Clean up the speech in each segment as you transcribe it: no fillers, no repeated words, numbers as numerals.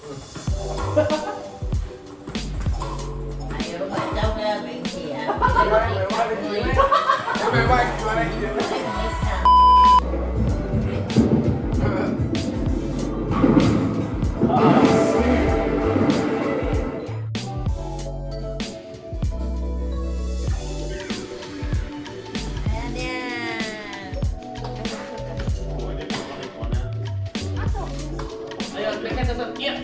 Ayo baca udah benci ya. Memang gimana gitu. Ayo, mereka sesat. Iya.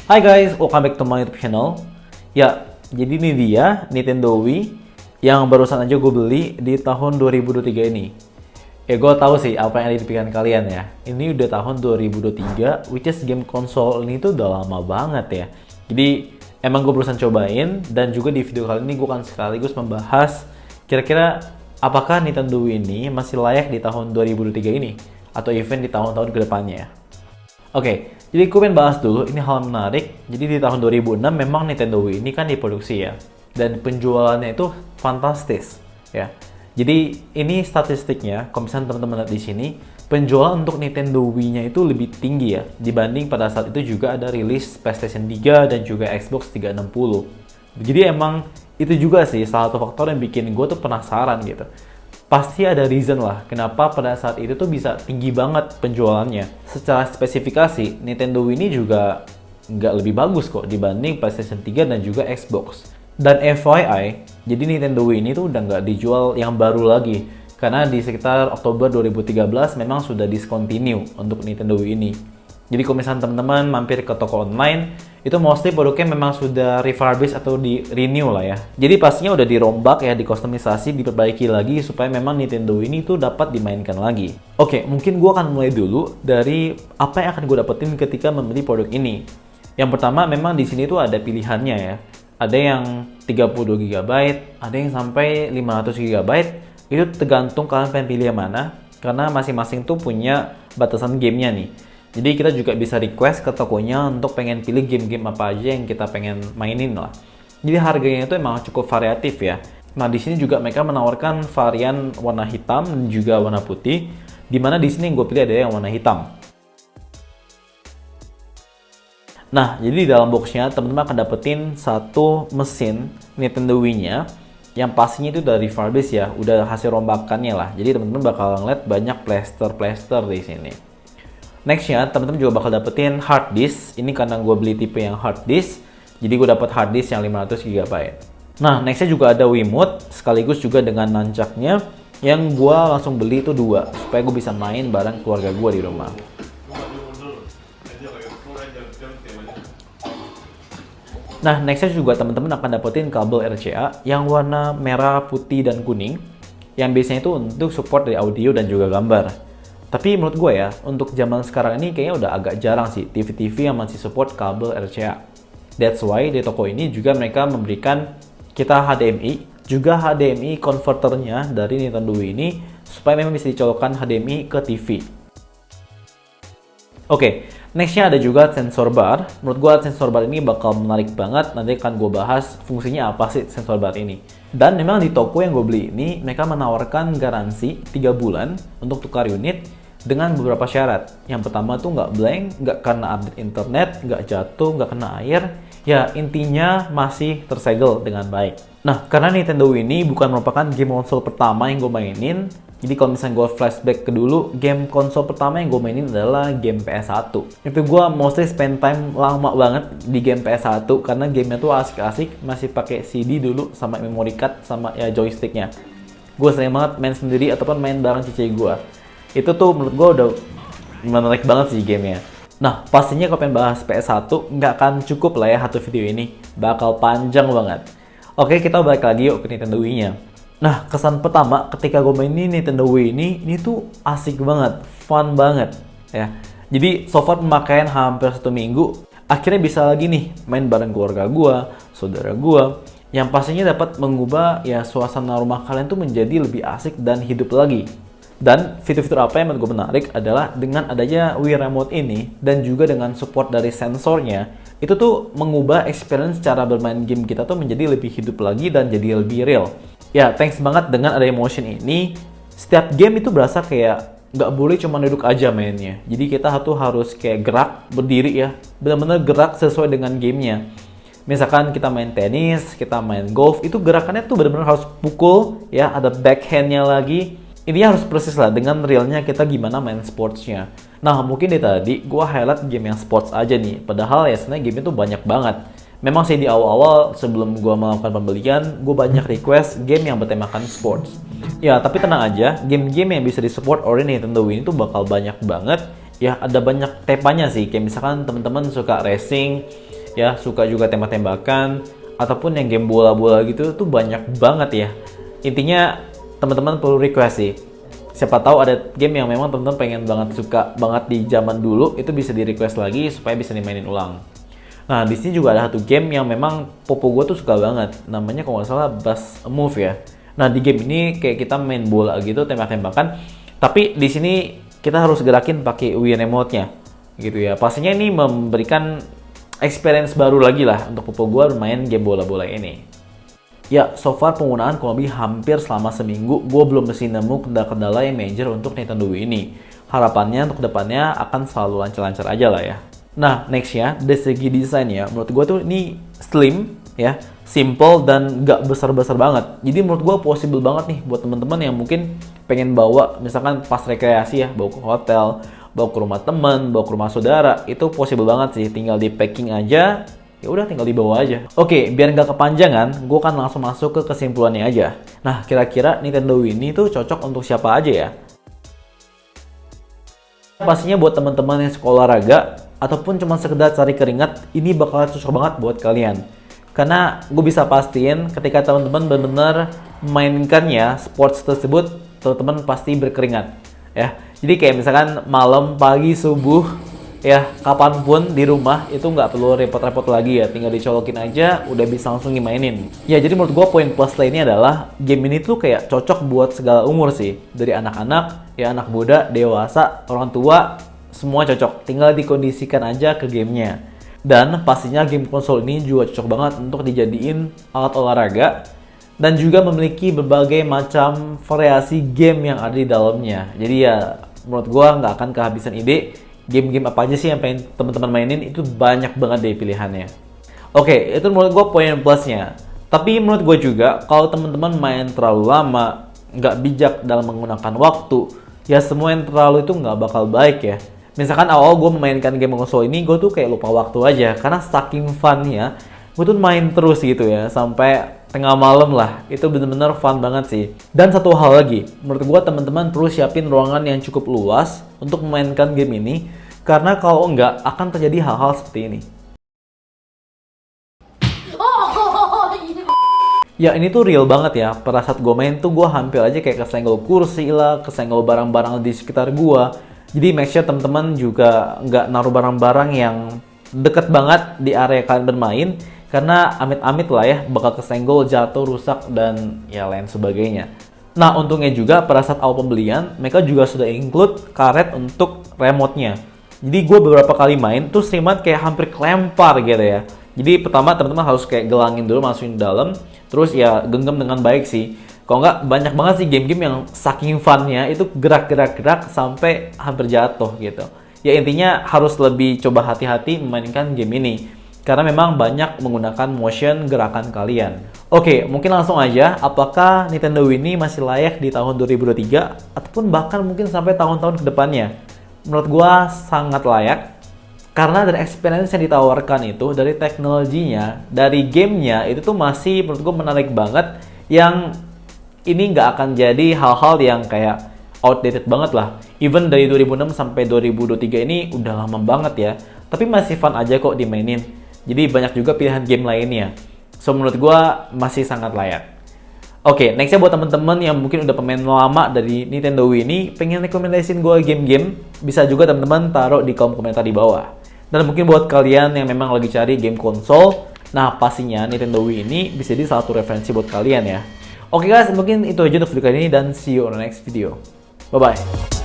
Hai guys, welcome back to my YouTube channel. Ya, jadi ini dia Nintendo Wii yang barusan aja gue beli di tahun 2023 ini. Ya gue tahu sih apa yang ada di pikiran kalian ya. Ini udah tahun 2023, which is game konsol ini tuh udah lama banget ya. Jadi emang gue barusan cobain dan juga di video kali ini gue akan sekaligus membahas kira-kira apakah Nintendo Wii ini masih layak di tahun 2023 ini atau even di tahun-tahun kedepannya. Oke, jadi gue pengen bahas dulu, ini hal menarik. Jadi di tahun 2006 memang Nintendo Wii ini kan diproduksi ya. Dan penjualannya itu fantastis ya. Jadi ini statistiknya, kalau misalnya teman-teman lihat di sini, penjualan untuk Nintendo Wii-nya itu lebih tinggi ya. Dibanding pada saat itu juga ada rilis PlayStation 3 dan juga Xbox 360. Jadi emang itu juga sih salah satu faktor yang bikin gue tuh penasaran gitu. Pasti ada reason lah kenapa pada saat itu tuh bisa tinggi banget penjualannya. Secara spesifikasi, Nintendo Wii ini juga nggak lebih bagus kok dibanding PlayStation 3 dan juga Xbox. Dan FYI, jadi Nintendo Wii ini tuh udah nggak dijual yang baru lagi. Karena di sekitar Oktober 2013 memang sudah discontinue untuk Nintendo Wii ini. Jadi kalau misalnya teman-teman mampir ke toko online, itu mostly produknya memang sudah refurbish atau di renew lah ya. Jadi pastinya udah dirombak ya, dikustomisasi, diperbaiki lagi supaya memang Nintendo ini tuh dapat dimainkan lagi. Oke, mungkin gue akan mulai dulu dari apa yang akan gue dapetin ketika membeli produk ini. Yang pertama memang di sini tuh ada pilihannya ya. Ada yang 32 GB, ada yang sampai 500 GB. Itu tergantung kalian pengen pilih yang mana, karena masing-masing tuh punya batasan gamenya nih. Jadi kita juga bisa request ke tokonya untuk pengen pilih game-game apa aja yang kita pengen mainin lah. Jadi harganya itu emang cukup variatif ya. Nah di sini juga mereka menawarkan varian warna hitam dan juga warna putih. Dimana di sini yang gue pilih ada yang warna hitam. Nah jadi di dalam boxnya teman-teman akan dapetin satu mesin Nintendo Wii-nya yang pastinya itu udah refurbish ya, udah hasil rombakannya lah. Jadi teman-teman bakal ngeliat banyak plaster di sini. Nextnya, teman-teman juga bakal dapetin hard disk. Ini karena gue beli tipe yang hard disk, jadi gue dapet hard disk yang 500 GB. Nah, nextnya juga ada Wiimote, sekaligus juga dengan nunchucknya, yang gue langsung beli itu 2, supaya gue bisa main bareng keluarga gue di rumah. Nah, nextnya juga teman-teman akan dapetin kabel RCA yang warna merah, putih, dan kuning, yang biasanya itu untuk support dari audio dan juga gambar. Tapi menurut gue ya, untuk zaman sekarang ini kayaknya udah agak jarang sih TV-TV yang masih support kabel RCA. That's why di toko ini juga mereka memberikan kita HDMI, juga HDMI converternya dari Nintendo Wii ini, supaya memang bisa dicolokkan HDMI ke TV. Oke, nextnya ada juga sensor bar. Menurut gue sensor bar ini bakal menarik banget, nanti akan gue bahas fungsinya apa sih sensor bar ini. Dan memang di toko yang gue beli ini, mereka menawarkan garansi 3 bulan untuk tukar unit dengan beberapa syarat. Yang pertama tuh nggak blank, nggak karena update internet, nggak jatuh, nggak kena air. Ya intinya masih tersegel dengan baik. Nah karena Nintendo Wii ini bukan merupakan game konsol pertama yang gue mainin. Jadi kalau misalnya gue flashback ke dulu, game konsol pertama yang gue mainin adalah game PS1. Itu gue mostly spend time lama banget di game PS1 karena gamenya tuh asik-asik, masih pakai CD dulu sama memory card sama ya joysticknya. Gue sering banget main sendiri ataupun main bareng cici gue. Itu tuh menurut gue udah menarik banget sih gamenya. Nah pastinya kalau pengen bahas PS1 nggak akan cukup lah ya satu video ini, bakal panjang banget. Oke kita balik lagi yuk ke Nintendo Wii-nya. Nah kesan pertama ketika gue mainin Nintendo Wii ini tuh asik banget, fun banget ya. Jadi so far pemakaian hampir 1 minggu, akhirnya bisa lagi nih main bareng keluarga gue, saudara gue, yang pastinya dapat mengubah ya suasana rumah kalian tuh menjadi lebih asik dan hidup lagi. Dan fitur-fitur apa yang menurut gue menarik adalah dengan adanya Wii Remote ini dan juga dengan support dari sensornya, itu tuh mengubah experience cara bermain game kita tuh menjadi lebih hidup lagi dan jadi lebih real. Ya, thanks banget dengan adanya motion ini, setiap game itu berasa kayak nggak boleh cuma duduk aja mainnya. Jadi kita tuh harus kayak gerak, berdiri ya, benar-benar gerak sesuai dengan gamenya. Misalkan kita main tenis, kita main golf, itu gerakannya tuh benar-benar harus pukul ya, ada backhandnya lagi. Ini harus persis lah dengan realnya kita gimana main sportsnya. Nah mungkin dari tadi gue highlight game yang sports aja nih, padahal ya sebenarnya game itu banyak banget. Memang sih di awal-awal sebelum gue melakukan pembelian, gue banyak request game yang bertemakan sports. Ya tapi tenang aja, game-game yang bisa disupport oleh Nintendo Wii itu bakal banyak banget. Ya ada banyak temanya sih, kayak misalkan teman-teman suka racing, ya suka juga tembak-tembakan, ataupun yang game bola-bola gitu tuh banyak banget ya. Intinya teman-teman perlu request sih. Siapa tahu ada game yang memang teman-teman pengen banget, suka banget di zaman dulu, itu bisa di request lagi supaya bisa dimainin ulang. Nah di sini juga ada satu game yang memang popo gue tuh suka banget, namanya kalau nggak salah Bus Move ya. Nah di game ini kayak kita main bola gitu, tembak-tembakan, tapi di sini kita harus gerakin pakai Wii Remote-nya gitu ya. Pastinya ini memberikan experience baru lagi lah untuk popo gue bermain game bola-bola ini. Ya, so far penggunaan kurang lebih hampir selama seminggu, gue belum mesti nemu kendala-kendala yang major untuk Nintendo Wii ini. Harapannya untuk kedepannya akan selalu lancar-lancar aja lah ya. Nah, next ya, dari segi desain ya, menurut gue tuh ini slim, ya, simple dan gak besar-besar banget. Jadi menurut gue possible banget nih buat teman-teman yang mungkin pengen bawa, misalkan pas rekreasi ya, bawa ke hotel, bawa ke rumah teman, bawa ke rumah saudara, itu possible banget sih. Tinggal di packing aja. Ya udah tinggal dibawa aja. Oke, biar nggak kepanjangan, gue kan langsung masuk ke kesimpulannya aja. Nah, kira-kira Nintendo Wii ini tuh cocok untuk siapa aja ya? Pastinya buat teman-teman yang sekolah olahraga ataupun cuma sekedar cari keringat, ini bakal cocok banget buat kalian. Karena gue bisa pastiin ketika teman-teman benar-benar mainkannya sports tersebut, teman-teman pasti berkeringat. Ya, jadi kayak misalkan malam, pagi, subuh, ya kapanpun di rumah itu nggak perlu repot-repot lagi ya, tinggal dicolokin aja udah bisa langsung dimainin. Ya jadi menurut gue poin plus lainnya adalah game ini tuh kayak cocok buat segala umur sih, dari anak-anak, ya anak muda, dewasa, orang tua, semua cocok. Tinggal dikondisikan aja ke gamenya. Dan pastinya game konsol ini juga cocok banget untuk dijadiin alat olahraga dan juga memiliki berbagai macam variasi game yang ada di dalamnya. Jadi ya menurut gue nggak akan kehabisan ide. Game-game apa aja sih yang pengen teman-teman mainin, itu banyak banget deh pilihannya. Oke, itu menurut gue poin plusnya. Tapi menurut gue juga, kalau teman-teman main terlalu lama, nggak bijak dalam menggunakan waktu, ya semua yang terlalu itu nggak bakal baik ya. Misalkan awal gue memainkan game konsol ini, gue tuh kayak lupa waktu aja. Karena saking funnya, gue tuh main terus gitu ya, sampai tengah malam lah. Itu bener-bener fun banget sih. Dan satu hal lagi, menurut gue teman-teman perlu siapin ruangan yang cukup luas untuk memainkan game ini, karena kalau enggak akan terjadi hal-hal seperti ini. Ya ini tuh real banget ya, pada saat gue main tuh gue hampir aja kayak kesenggol kursi lah, kesenggol barang-barang di sekitar gue. Jadi make sure teman-teman juga nggak naruh barang-barang yang deket banget di area kalian bermain, karena amit-amit lah ya bakal kesenggol, jatuh, rusak, dan ya lain sebagainya. Nah untungnya juga pada saat awal pembelian mereka juga sudah include karet untuk remote-nya. Jadi gue beberapa kali main tuh sering banget kayak hampir kelempar gitu ya. Jadi pertama teman-teman harus kayak gelangin dulu, masukin dalam, terus ya genggam dengan baik sih. Kalau nggak banyak banget sih game-game yang saking funnya itu gerak-gerak-gerak sampai hampir jatuh gitu. Ya intinya harus lebih coba hati-hati memainkan game ini, karena memang banyak menggunakan motion gerakan kalian. Oke, mungkin langsung aja, apakah Nintendo Wii ini masih layak di tahun 2023 ataupun bahkan mungkin sampai tahun-tahun kedepannya? Menurut gua sangat layak, karena dari experience yang ditawarkan itu, dari teknologinya, dari gamenya, itu tuh masih menurut gua menarik banget, yang ini nggak akan jadi hal-hal yang kayak outdated banget lah. Even dari 2006 sampai 2023 ini udah lama banget ya, tapi masih fun aja kok dimainin. Jadi banyak juga pilihan game lainnya. So menurut gua masih sangat layak. Oke, nextnya buat temen-temen yang mungkin udah pemain lama dari Nintendo Wii ini, pengen rekomendasiin gua game-game, bisa juga temen-temen taruh di kolom komentar di bawah. Dan mungkin buat kalian yang memang lagi cari game konsol, nah pastinya Nintendo Wii ini bisa jadi salah satu referensi buat kalian ya. Oke guys, mungkin itu aja untuk video kali ini dan see you on the next video. Bye. Bye-bye.